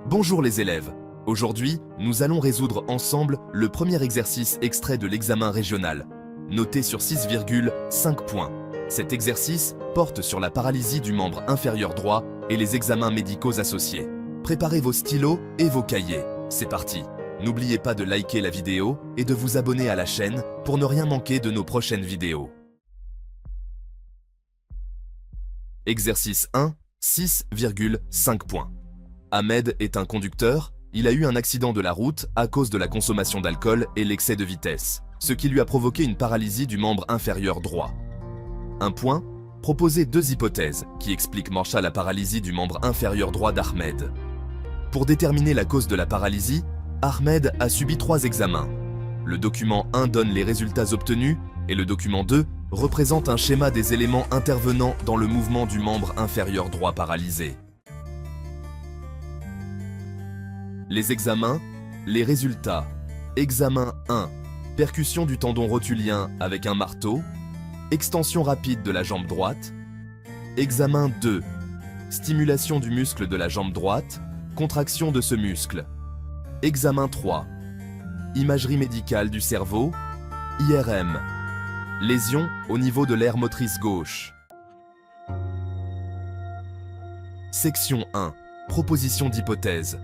Bonjour les élèves. Aujourd'hui, nous allons résoudre ensemble le premier exercice extrait de l'examen régional, noté sur 6,5 points. Cet exercice porte sur la paralysie du membre inférieur droit et les examens médicaux associés. Préparez vos stylos et vos cahiers. C'est parti. N'oubliez pas de liker la vidéo et de vous abonner à la chaîne pour ne rien manquer de nos prochaines vidéos. Exercice 1, 6,5 points. Ahmed est un conducteur, il a eu un accident de la route à cause de la consommation d'alcool et l'excès de vitesse, ce qui lui a provoqué une paralysie du membre inférieur droit. Un point, proposez deux hypothèses qui expliquent la paralysie du membre inférieur droit d'Ahmed. Pour déterminer la cause de la paralysie, Ahmed a subi 3 examens. Le document 1 donne les résultats obtenus et le document 2 représente un schéma des éléments intervenant dans le mouvement du membre inférieur droit paralysé. Les examens, les résultats. Examen 1. Percussion du tendon rotulien avec un marteau. Extension rapide de la jambe droite. Examen 2. Stimulation du muscle de la jambe droite. Contraction de ce muscle. Examen 3. Imagerie médicale du cerveau. IRM. Lésion au niveau de l'aire motrice gauche. Section 1. Proposition d'hypothèse.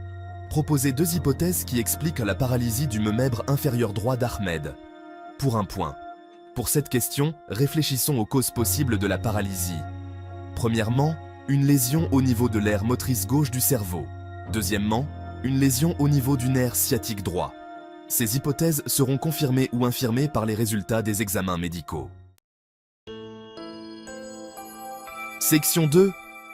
Proposez 2 hypothèses qui expliquent la paralysie du membre inférieur droit d'Ahmed. Pour un point. Pour cette question, réfléchissons aux causes possibles de la paralysie. Premièrement, une lésion au niveau de l'aire motrice gauche du cerveau. Deuxièmement, une lésion au niveau du nerf sciatique droit. Ces hypothèses seront confirmées ou infirmées par les résultats des examens médicaux. Section 2.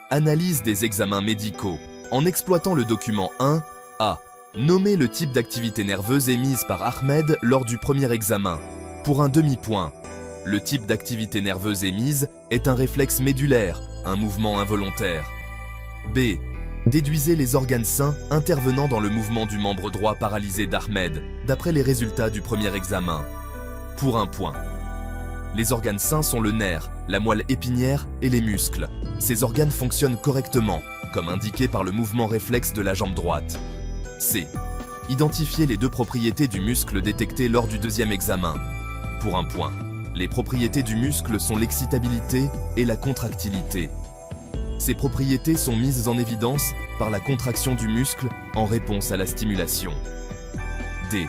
Analyse des examens médicaux. En exploitant le document 1, A. Nommer le type d'activité nerveuse émise par Ahmed lors du premier examen. Pour un demi-point. Le type d'activité nerveuse émise est un réflexe médulaire, un mouvement involontaire. B. Déduisez les organes sains intervenant dans le mouvement du membre droit paralysé d'Ahmed, d'après les résultats du premier examen. Pour un point. Les organes sains sont le nerf, la moelle épinière et les muscles. Ces organes fonctionnent correctement, comme indiqué par le mouvement réflexe de la jambe droite. C. Identifiez les 2 propriétés du muscle détectées lors du deuxième examen. Pour un point. Les propriétés du muscle sont l'excitabilité et la contractilité. Ces propriétés sont mises en évidence par la contraction du muscle en réponse à la stimulation. D.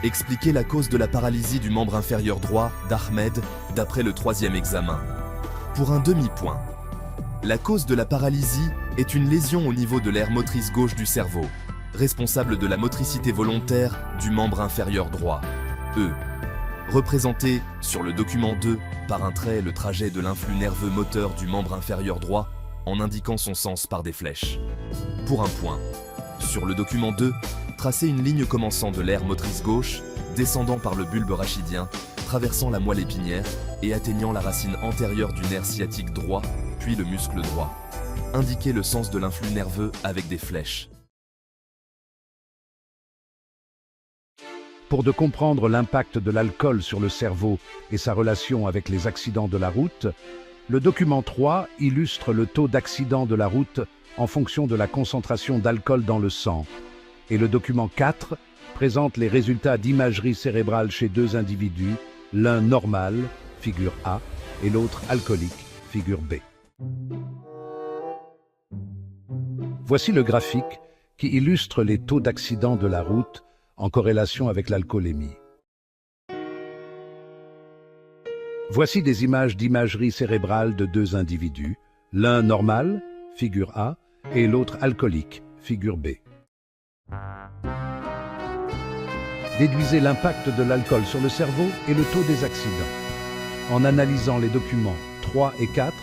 Expliquez la cause de la paralysie du membre inférieur droit d'Ahmed d'après le 3e examen. Pour un demi-point. La cause de la paralysie est une lésion au niveau de l'aire motrice gauche du cerveau, responsable de la motricité volontaire du membre inférieur droit. E. Représentez sur le document 2 par un trait le trajet de l'influx nerveux moteur du membre inférieur droit en indiquant son sens par des flèches. Pour un point. Sur le document 2, tracez une ligne commençant de l'aire motrice gauche, descendant par le bulbe rachidien, traversant la moelle épinière et atteignant la racine antérieure du nerf sciatique droit, puis le muscle droit. Indiquez le sens de l'influx nerveux avec des flèches. Pour de comprendre l'impact de l'alcool sur le cerveau et sa relation avec les accidents de la route, le document 3 illustre le taux d'accident de la route en fonction de la concentration d'alcool dans le sang, et le document 4 présente les résultats d'imagerie cérébrale chez 2 individus, l'un normal, figure A, et l'autre alcoolique, figure B. Voici le graphique qui illustre les taux d'accident de la route en corrélation avec l'alcoolémie. Voici des images d'imagerie cérébrale de 2 individus, l'un normal, figure A, et l'autre alcoolique, figure B. Déduisez l'impact de l'alcool sur le cerveau et le taux des accidents. En analysant les documents 3 et 4,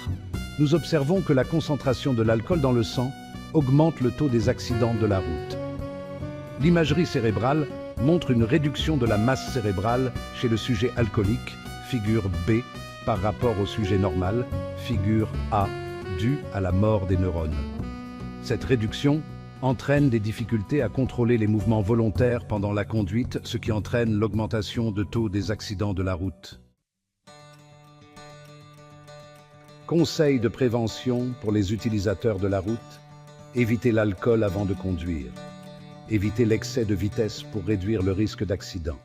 nous observons que la concentration de l'alcool dans le sang augmente le taux des accidents de la route. L'imagerie cérébrale montre une réduction de la masse cérébrale chez le sujet alcoolique, figure B, par rapport au sujet normal, figure A, due à la mort des neurones. Cette réduction entraîne des difficultés à contrôler les mouvements volontaires pendant la conduite, ce qui entraîne l'augmentation de taux des accidents de la route. Conseils de prévention pour les utilisateurs de la route. Évitez l'alcool avant de conduire. Évitez l'excès de vitesse pour réduire le risque d'accident.